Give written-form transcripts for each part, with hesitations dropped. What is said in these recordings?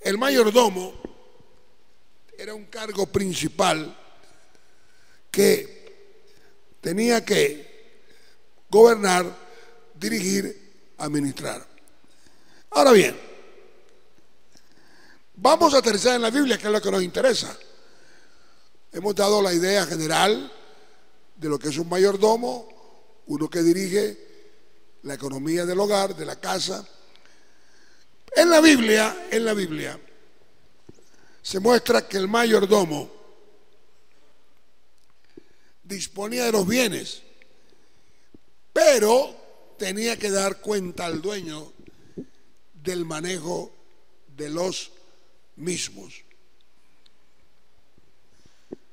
el mayordomo era un cargo principal que tenía que gobernar, dirigir, administrar. Ahora bien, vamos a aterrizar en la Biblia, que es lo que nos interesa. Hemos dado la idea general de lo que es un mayordomo, uno que dirige la economía del hogar, de la casa. En la Biblia se muestra que el mayordomo disponía de los bienes, pero tenía que dar cuenta al dueño del manejo de los mismos.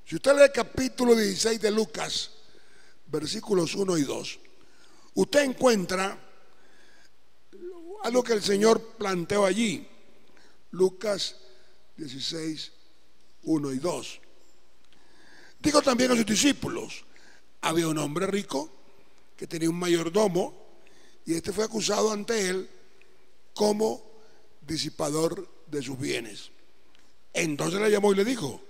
Si usted lee el capítulo 16 de Lucas, versículos 1 y 2, usted encuentra algo que el Señor planteó allí. Lucas 16, 1 y 2. Dijo también a sus discípulos: había un hombre rico que tenía un mayordomo, y este fue acusado ante él como disipador de sus bienes. Entonces le llamó y le dijo: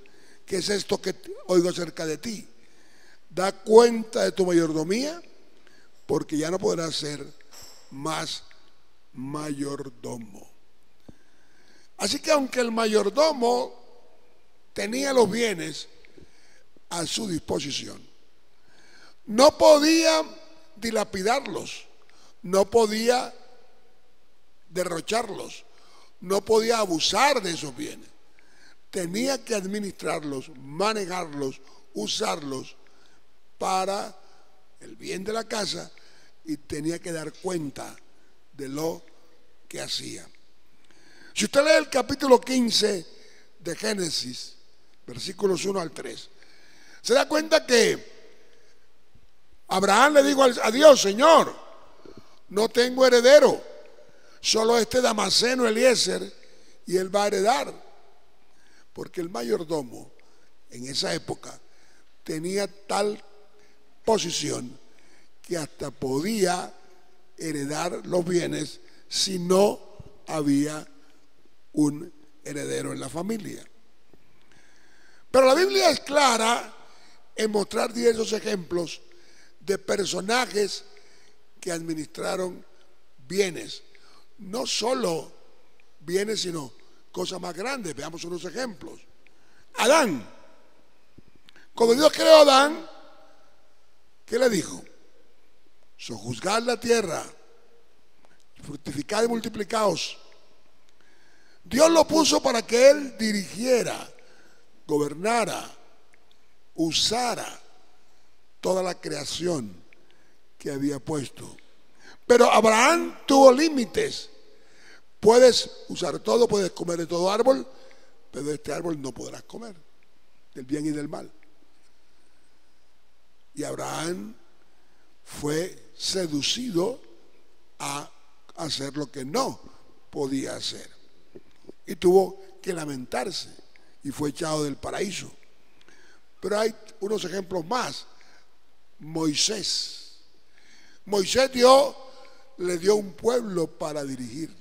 ¿qué es esto que oigo acerca de ti? Da cuenta de tu mayordomía, porque ya no podrás ser más mayordomo. Así que aunque el mayordomo tenía los bienes a su disposición, no podía dilapidarlos, no podía derrocharlos, no podía abusar de esos bienes. Tenía que administrarlos, manejarlos, usarlos para el bien de la casa, y tenía que dar cuenta de lo que hacía. Si usted lee el capítulo 15 de Génesis, versículos 1 al 3, se da cuenta que Abraham le dijo a Dios: Señor, no tengo heredero, solo este Damaseno Eliezer, y él va a heredar. Porque el mayordomo en esa época tenía tal posición que hasta podía heredar los bienes si no había un heredero en la familia. Pero la Biblia es clara en mostrar diversos ejemplos de personajes que administraron bienes, no solo bienes, sino cosas más grandes. Veamos unos ejemplos. Adán. Cuando Dios creó a Adán, ¿qué le dijo? Sojuzgad la tierra, fructificad y multiplicaos. Dios lo puso para que él dirigiera, gobernara, usara toda la creación que había puesto. Pero Abraham tuvo límites. Puedes usar todo, puedes comer de todo árbol, pero de este árbol no podrás comer, del bien y del mal. Y Abraham fue seducido a hacer lo que no podía hacer, y tuvo que lamentarse y fue echado del paraíso. Pero hay unos ejemplos más. Moisés le dio un pueblo para dirigir,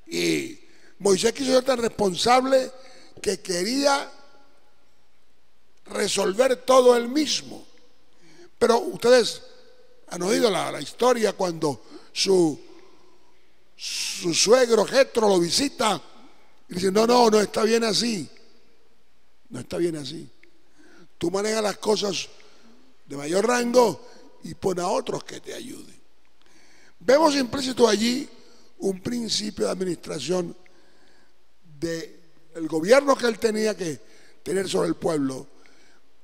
y Moisés quiso ser tan responsable que quería resolver todo él mismo. Pero ustedes han oído la historia cuando su suegro Jetro lo visita y dice: no está bien así, no está bien así. Tú manejas las cosas de mayor rango y pon a otros que te ayuden. Vemos implícito allí un principio de administración del gobierno que él tenía que tener sobre el pueblo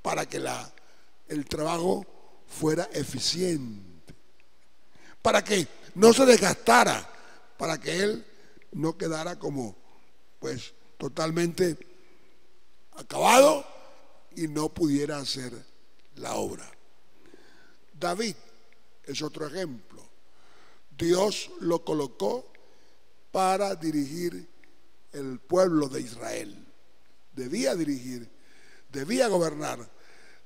para que el trabajo fuera eficiente, para que no se desgastara, para que él no quedara como pues totalmente acabado y no pudiera hacer la obra. David es otro ejemplo. Dios lo colocó para dirigir el pueblo de Israel. Debía dirigir, debía gobernar,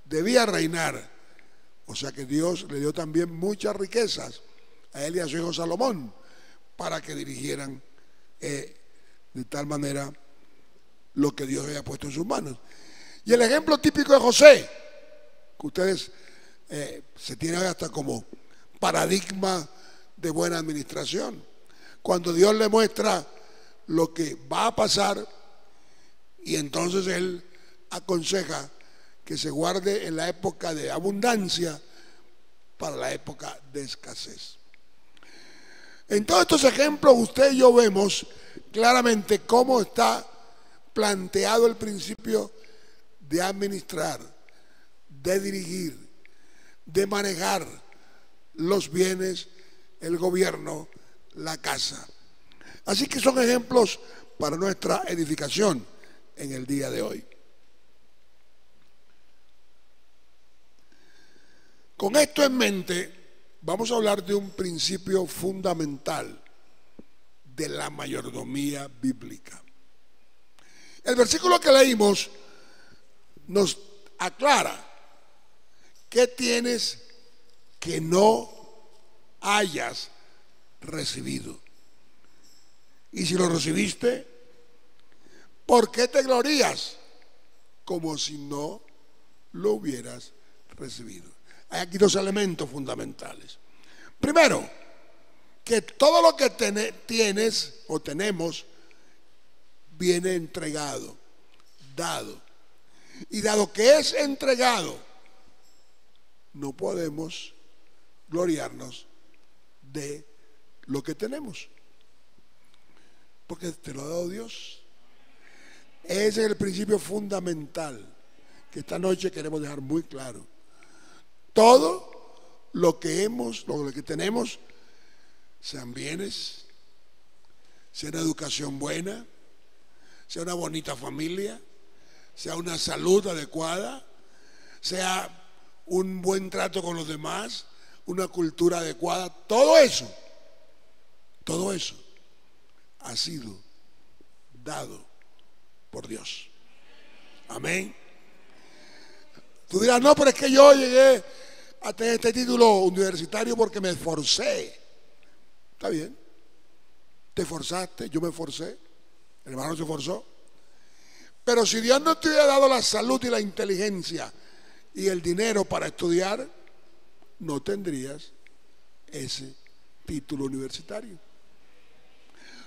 debía reinar. O sea que Dios le dio también muchas riquezas a él y a su hijo Salomón para que dirigieran de tal manera lo que Dios había puesto en sus manos. Y el ejemplo típico de José, que ustedes se tienen hasta como paradigma de buena administración. Cuando Dios le muestra lo que va a pasar y entonces Él aconseja que se guarde en la época de abundancia para la época de escasez. En todos estos ejemplos usted y yo vemos claramente cómo está planteado el principio de administrar, de dirigir, de manejar los bienes, el gobierno, la casa. Así que son ejemplos para nuestra edificación en el día de hoy. Con esto en mente, vamos a hablar de un principio fundamental de la mayordomía bíblica. El versículo que leímos nos aclara qué tienes que no hayas recibido. Y si lo recibiste, ¿por qué te glorías como si no lo hubieras recibido? Hay aquí dos elementos fundamentales. Primero, que todo lo que tienes o tenemos viene entregado, dado. Y dado que es entregado, no podemos gloriarnos de lo que tenemos, porque te lo ha dado Dios. Ese es el principio fundamental que esta noche queremos dejar muy claro. Todo lo que tenemos, sean bienes, sea una educación buena, sea una bonita familia, sea una salud adecuada, sea un buen trato con los demás, una cultura adecuada, todo eso ha sido dado por Dios. Amén. Tú dirás, no, pero es que yo llegué a tener este título universitario porque me esforcé. Está bien, te esforzaste, yo me esforcé, el hermano se esforzó. Pero si Dios no te hubiera dado la salud y la inteligencia y el dinero para estudiar, no tendrías ese título universitario.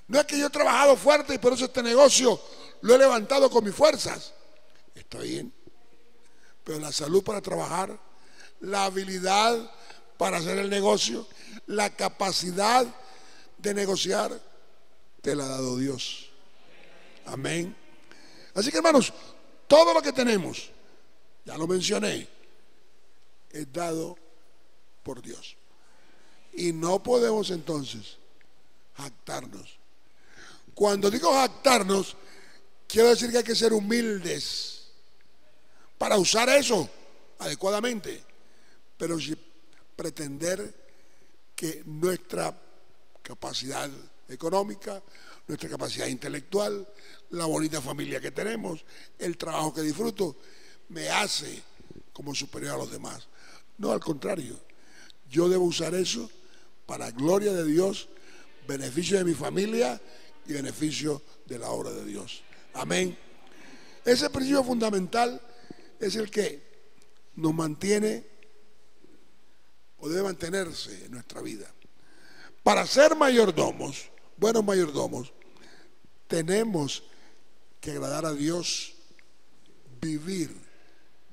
No es que yo he trabajado fuerte y por eso este negocio lo he levantado con mis fuerzas. Está bien, pero la salud para trabajar, la habilidad para hacer el negocio, la capacidad de negociar, te la ha dado Dios. Amén. Así que, hermanos, todo lo que tenemos, ya lo mencioné, es dado por Dios. Y no podemos entonces jactarnos. Cuando digo jactarnos, quiero decir que hay que ser humildes para usar eso adecuadamente, pero sin pretender que nuestra capacidad económica, nuestra capacidad intelectual, la bonita familia que tenemos, el trabajo que disfruto, me hace como superior a los demás. No, al contrario, yo debo usar eso para gloria de Dios, beneficio de mi familia y beneficio de la obra de Dios. Amén. Ese principio fundamental es el que nos mantiene o debe mantenerse en nuestra vida. Para ser mayordomos, buenos mayordomos, tenemos que agradar a Dios, vivir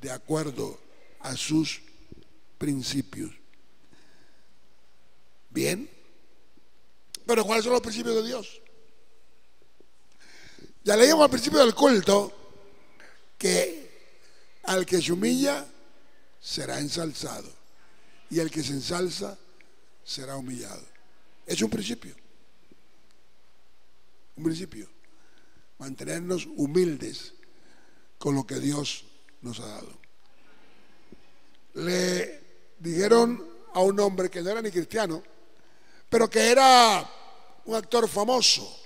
de acuerdo a sus principios. Bien, pero ¿cuáles son los principios de Dios? Ya leímos al principio del culto que al que se humilla será ensalzado y el que se ensalza será humillado. Es un principio. Un principio. Mantenernos humildes con lo que Dios nos ha dado. Le dijeron a un hombre que no era ni cristiano, pero que era un actor famoso.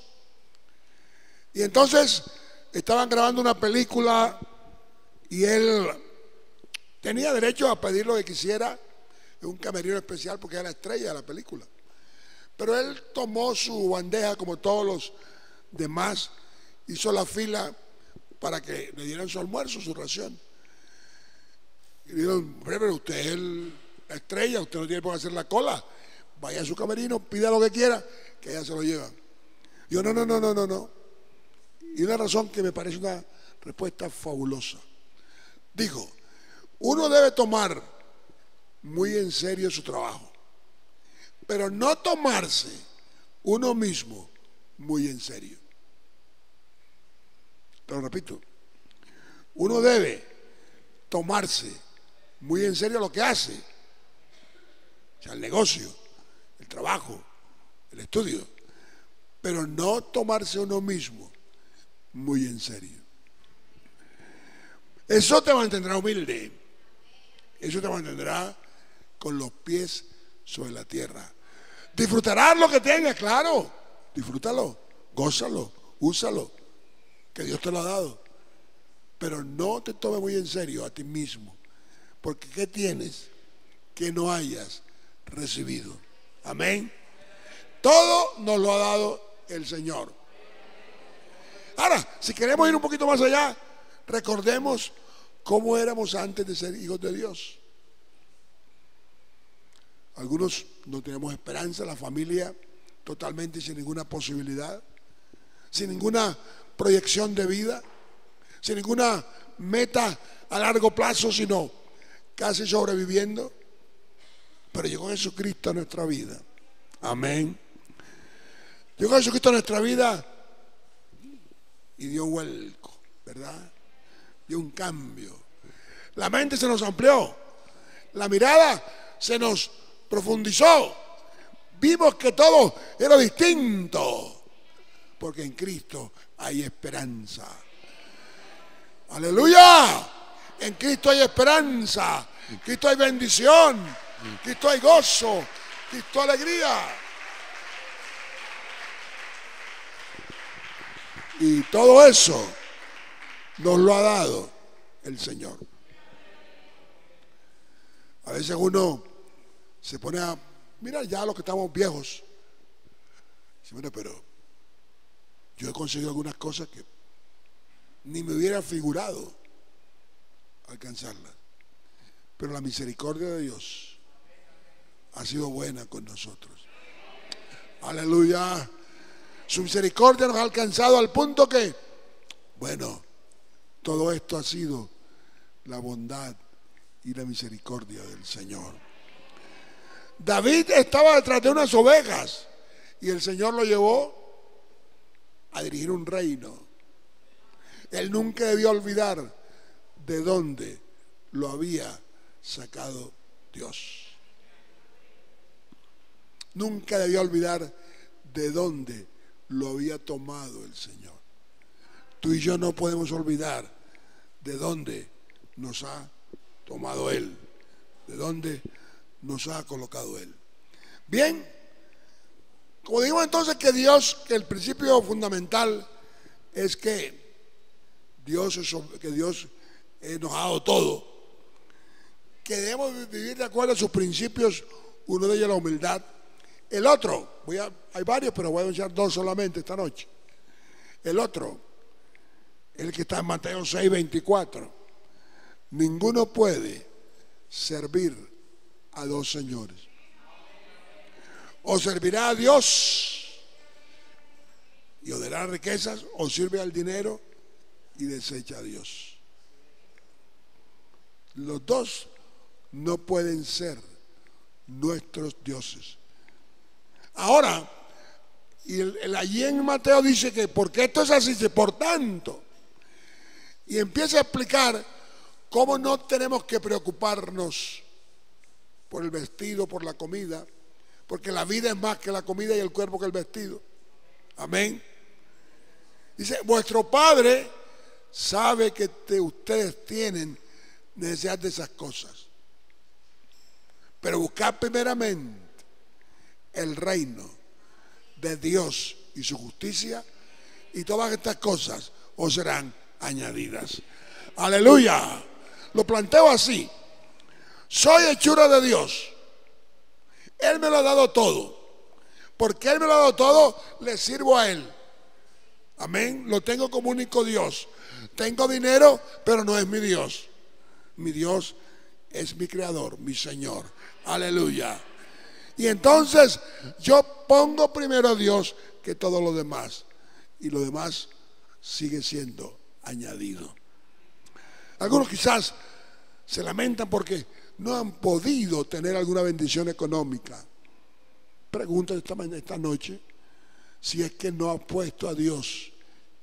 Y entonces estaban grabando una película y él tenía derecho a pedir lo que quisiera en un camerino especial porque era la estrella de la película. Pero él tomó su bandeja como todos los de más, hizo la fila para que le dieran su almuerzo, su ración. Y dijeron, pero usted es la estrella, usted no tiene por qué hacer la cola, vaya a su camerino, pida lo que quiera, que ella se lo lleva. Yo, no. Y una razón que me parece una respuesta fabulosa. Dijo, uno debe tomar muy en serio su trabajo, pero no tomarse uno mismo muy en serio. Te lo repito, uno debe tomarse muy en serio lo que hace, o sea, el negocio, el trabajo, el estudio, pero no tomarse uno mismo muy en serio. Eso te mantendrá humilde, eso te mantendrá con los pies sobre la tierra. Disfrutarás lo que tengas, claro, disfrútalo, gózalo, úsalo, que Dios te lo ha dado, pero no te tomes muy en serio a ti mismo, porque ¿qué tienes que no hayas recibido? Amén. Todo nos lo ha dado el Señor. Ahora, si queremos ir un poquito más allá, recordemos cómo éramos antes de ser hijos de Dios. Algunos no tenemos esperanza, la familia totalmente sin ninguna posibilidad, sin ninguna proyección de vida, sin ninguna meta a largo plazo, sino casi sobreviviendo. Pero llegó Jesucristo a nuestra vida. Amén. Llegó Jesucristo a nuestra vida y dio vuelco, ¿verdad? Dio un cambio. La mente se nos amplió, la mirada se nos profundizó. Vimos que todo era distinto, porque en Cristo hay esperanza. Aleluya. En Cristo hay esperanza, en Cristo hay bendición, en Cristo hay gozo, en Cristo hay alegría. Y todo eso nos lo ha dado el Señor. A veces uno se pone a mirar ya los que estamos viejos. Dice, bueno, pero yo he conseguido algunas cosas que ni me hubiera figurado alcanzarlas. Pero la misericordia de Dios ha sido buena con nosotros. Aleluya. Su misericordia nos ha alcanzado al punto que, bueno, todo esto ha sido la bondad y la misericordia del Señor. David estaba detrás de unas ovejas y el Señor lo llevó a dirigir un reino. Él nunca debió olvidar de dónde lo había sacado Dios. Nunca debió olvidar de dónde lo había tomado el Señor. Tú y yo no podemos olvidar de dónde nos ha tomado Él, de dónde nos ha colocado Él. Bien, como digo entonces que el principio fundamental es que Dios nos ha dado todo, que debemos vivir de acuerdo a sus principios, uno de ellos la humildad. El otro, hay varios, pero voy a anunciar dos solamente esta noche. El otro, el que está en Mateo 6:24. Ninguno puede servir a dos señores. O servirá a Dios y odiará riquezas, o sirve al dinero y desecha a Dios. Los dos no pueden ser nuestros dioses. Ahora, allí en Mateo dice que porque esto es así, dice, por tanto, y empieza a explicar cómo no tenemos que preocuparnos por el vestido, por la comida, porque la vida es más que la comida y el cuerpo que el vestido. Amén. Dice, vuestro Padre sabe que ustedes tienen necesidad de esas cosas, pero buscad primeramente el reino de Dios y su justicia, y todas estas cosas os serán añadidas. Aleluya. Lo planteo así: soy hechura de Dios, Él me lo ha dado todo. Porque Él me lo ha dado todo, le sirvo a Él. Amén. Lo tengo como único Dios. Tengo dinero, pero no es mi Dios. Mi Dios es mi creador, mi Señor. Aleluya. Y entonces yo pongo primero a Dios que todo lo demás. Y lo demás sigue siendo añadido. Algunos quizás se lamentan porque no han podido tener alguna bendición económica. Pregunta esta noche si es que no has puesto a Dios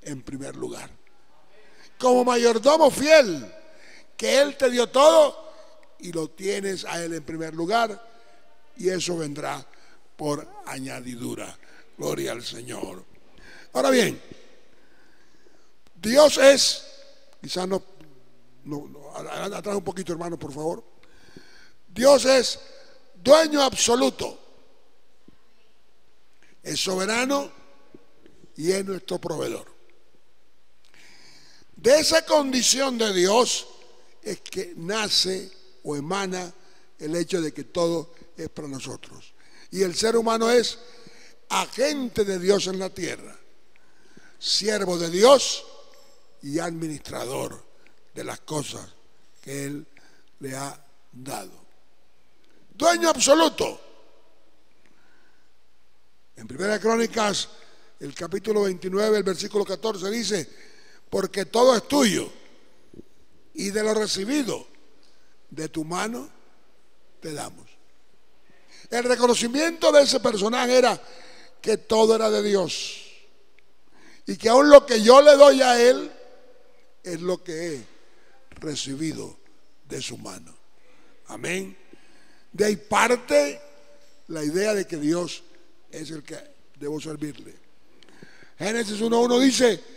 en primer lugar. Como mayordomo fiel, que Él te dio todo y lo tienes a Él en primer lugar, y eso vendrá por añadidura. Gloria al Señor. Ahora bien, Dios es, quizás atrás un poquito, hermano, por favor. Dios es dueño absoluto, es soberano y es nuestro proveedor. De esa condición de Dios es que nace o emana el hecho de que todo es para nosotros. Y el ser humano es agente de Dios en la tierra, siervo de Dios y administrador de las cosas que Él le ha dado. Dueño absoluto. En Primera Crónicas, el capítulo 29, el versículo 14 dice: porque todo es tuyo, y de lo recibido de tu mano te damos. El reconocimiento de ese personaje era que todo era de Dios, y que aún lo que yo le doy a Él es lo que he recibido de su mano. Amén. De ahí parte la idea de que Dios es el que debo servirle. Génesis 1:1 dice: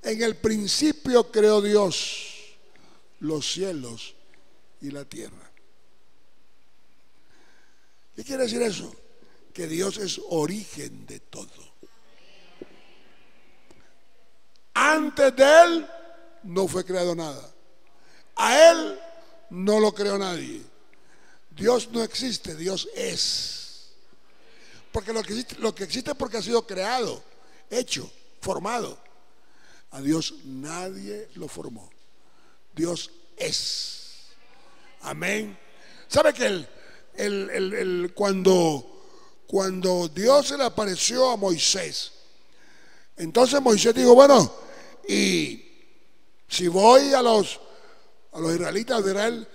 en el principio creó Dios los cielos y la tierra. ¿Qué quiere decir eso? Que Dios es origen de todo. Antes de Él no fue creado nada. A Él no lo creó nadie. Dios no existe, Dios es. Porque lo que existe es porque ha sido creado, hecho, formado. A Dios nadie lo formó. Dios es. Amén. ¿Sabe que cuando Dios se le apareció a Moisés, entonces Moisés dijo: bueno, y si voy a los israelitas de Israel,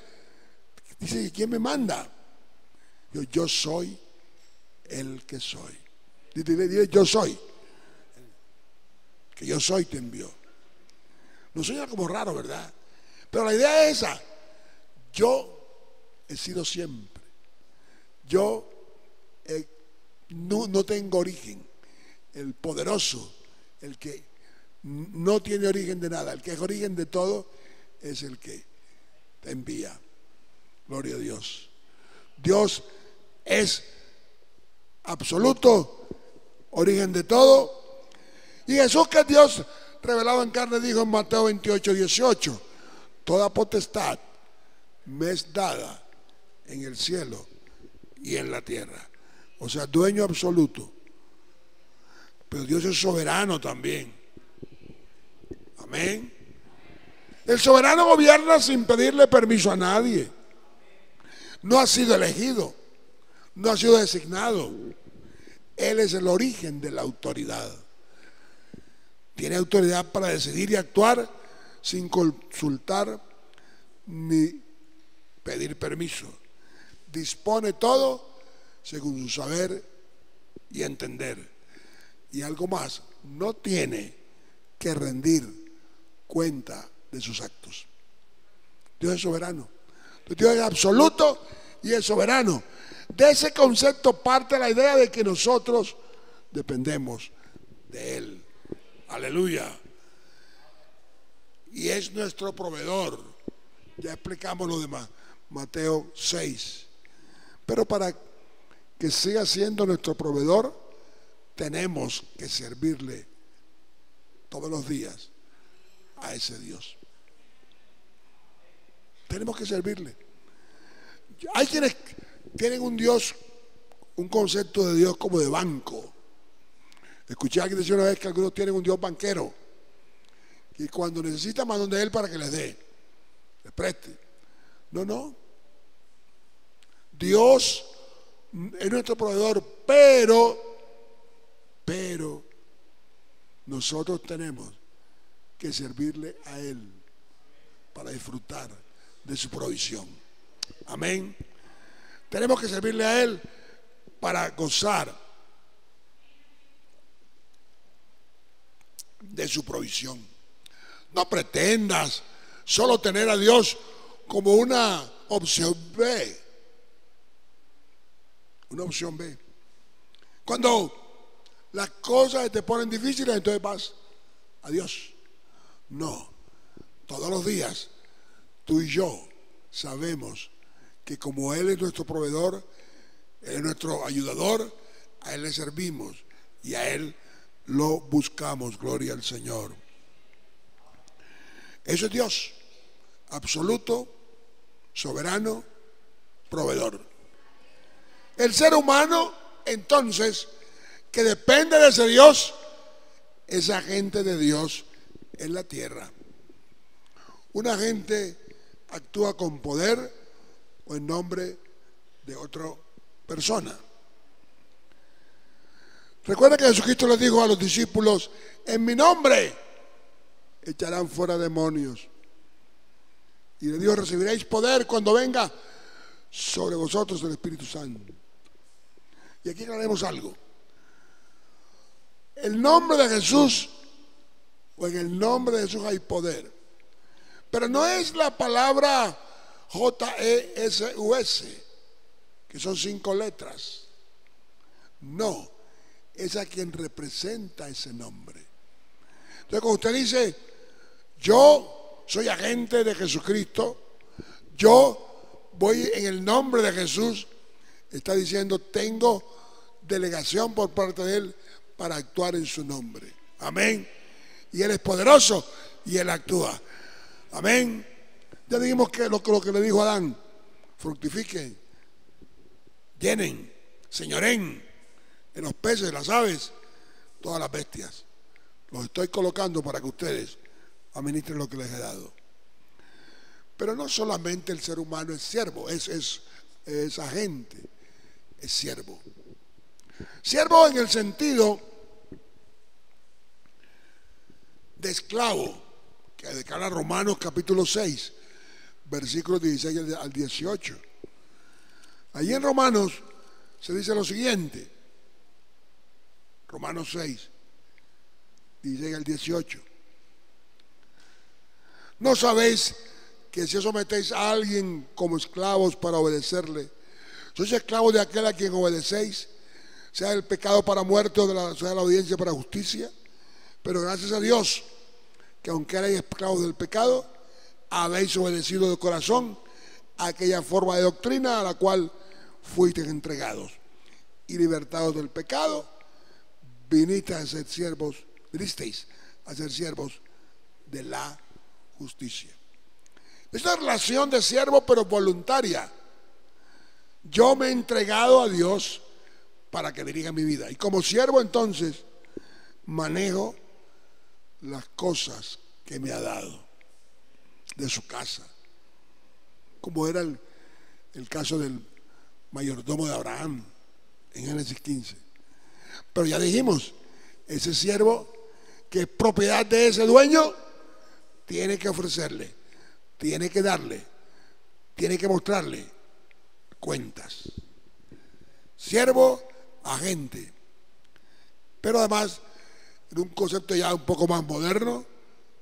dice: ¿quién me manda? Yo soy el que soy. Dile, yo soy. Que yo soy te envió. No suena como raro, ¿verdad? Pero la idea es esa. Yo he sido siempre. Yo no tengo origen. El poderoso, el que no tiene origen de nada, el que es origen de todo, es el que te envía. Gloria a Dios. Dios es absoluto, origen de todo. Y Jesús, que es Dios revelado en carne, dijo en Mateo 28:18: toda potestad me es dada en el cielo y en la tierra. O sea, dueño absoluto. Pero Dios es soberano también. Amén. El soberano gobierna sin pedirle permiso a nadie. No ha sido elegido, no ha sido designado. Él es el origen de la autoridad. Tiene autoridad para decidir y actuar sin consultar ni pedir permiso. Dispone todo según su saber y entender. Y algo más, no tiene que rendir cuenta de sus actos. Dios es soberano. Dios es absoluto y es soberano. De ese concepto parte la idea de que nosotros dependemos de Él. Aleluya. Y es nuestro proveedor. Ya explicamos lo demás. Mateo 6. Pero para que siga siendo nuestro proveedor, tenemos que servirle todos los días a ese Dios. Tenemos que servirle. Hay quienes tienen un Dios, un concepto de Dios como de banco. Escuché a alguien decir una vez que algunos tienen un Dios banquero, y cuando necesitan van donde Él para que les dé, les preste. No, no. Dios es nuestro proveedor, pero nosotros tenemos que servirle a Él para disfrutar de su provisión. Amén. Tenemos que servirle a Él para gozar de su provisión. No pretendas solo tener a Dios como una opción B. Una opción B. Cuando las cosas te ponen difíciles, entonces vas a Dios. No. Todos los días, tú y yo sabemos que como Él es nuestro proveedor, Él es nuestro ayudador, a Él le servimos y a Él lo buscamos. Gloria al Señor. Eso es Dios, absoluto, soberano, proveedor. El ser humano, entonces, que depende de ese Dios, es agente de Dios en la tierra. Un agente actúa con poder o en nombre de otra persona. Recuerda que Jesucristo les dijo a los discípulos: en mi nombre echarán fuera demonios. Y le dijo: recibiréis poder cuando venga sobre vosotros el Espíritu Santo. Y aquí aclaremos algo. El nombre de Jesús, o en el nombre de Jesús hay poder. Pero no es la palabra J-E-S-U-S, que son 5 letras. No, es a quien representa ese nombre. Entonces, cuando usted dice: yo soy agente de Jesucristo, yo voy en el nombre de Jesús, está diciendo: tengo delegación por parte de Él para actuar en su nombre. Amén. Y Él es poderoso y Él actúa. Amén. Ya dijimos que lo que le dijo a Adán: fructifiquen, llenen, señoren en los peces, las aves, todas las bestias. Los estoy colocando para que ustedes administren lo que les he dado. Pero no solamente el ser humano es siervo, es agente, es siervo. Siervo en el sentido de esclavo, que declara Romanos capítulo 6, versículos 16 al 18. Allí en Romanos se dice lo siguiente, Romanos 6, 16 al 18. ¿No sabéis que si os sometéis a alguien como esclavos para obedecerle, sois esclavos de aquel a quien obedecéis, sea el pecado para muerte o sea la obediencia para justicia? Pero gracias a Dios, que aunque erais esclavos del pecado, habéis obedecido de corazón a aquella forma de doctrina a la cual fuisteis entregados, y libertados del pecado, vinisteis a ser siervos de la justicia. Es una relación de siervo, pero voluntaria. Yo me he entregado a Dios para que dirija mi vida, y como siervo entonces manejo las cosas que me ha dado de su casa, como era el caso del mayordomo de Abraham en Génesis 15. Pero ya dijimos, ese siervo que es propiedad de ese dueño tiene que ofrecerle, tiene que darle, tiene que mostrarle cuentas. Siervo, agente. Pero además, en un concepto ya un poco más moderno,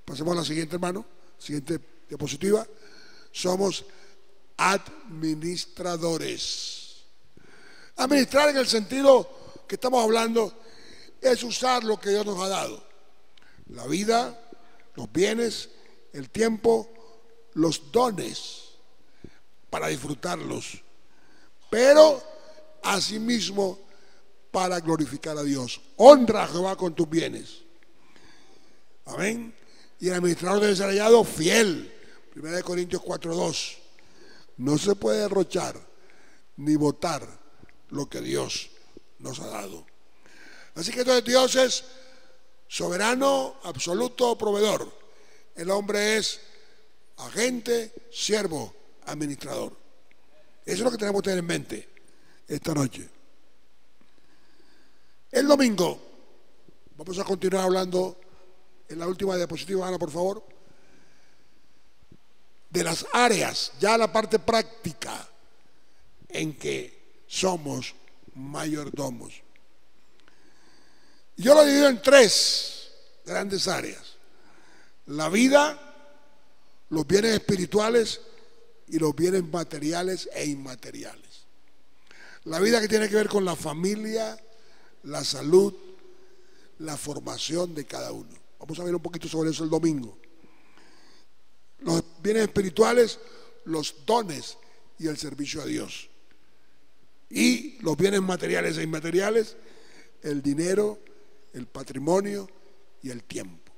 pasemos a la siguiente, hermano, siguiente diapositiva, somos administradores. Administrar en el sentido que estamos hablando es usar lo que Dios nos ha dado: la vida, los bienes, el tiempo, los dones, para disfrutarlos, pero asimismo para glorificar a Dios. Honra a Jehová con tus bienes. Amén. Y el administrador debe ser hallado fiel. 1 Corintios 4:2. No se puede derrochar ni botar lo que Dios nos ha dado. Así que entonces Dios es soberano, absoluto, proveedor. El hombre es agente, siervo, administrador. Eso es lo que tenemos que tener en mente esta noche. El domingo, vamos a continuar hablando en la última diapositiva, Ana, por favor, de las áreas, ya la parte práctica en que somos mayordomos. Yo lo divido en 3 grandes áreas: la vida, los bienes espirituales y los bienes materiales e inmateriales. La vida, que tiene que ver con la familia, la salud, la formación de cada uno. Vamos a ver un poquito sobre eso el domingo. Los bienes espirituales, los dones y el servicio a Dios. Y los bienes materiales e inmateriales, el dinero, el patrimonio y el tiempo.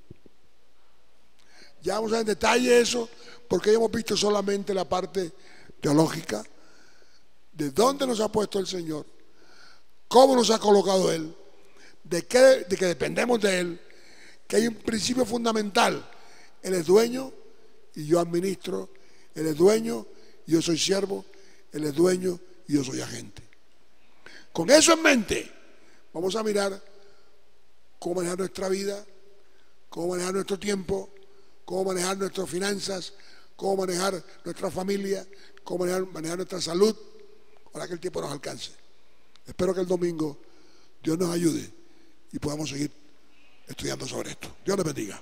Ya vamos a ver en detalle eso, porque ya hemos visto solamente la parte teológica, de dónde nos ha puesto el Señor, cómo nos ha colocado Él, de que dependemos de Él, que hay un principio fundamental: Él es dueño y yo administro, Él es dueño y yo soy siervo, Él es dueño y yo soy agente. Con eso en mente, vamos a mirar cómo manejar nuestra vida, cómo manejar nuestro tiempo, cómo manejar nuestras finanzas, cómo manejar nuestra familia, cómo manejar nuestra salud, para que el tiempo nos alcance. Espero que el domingo Dios nos ayude y podamos seguir estudiando sobre esto. Dios les bendiga.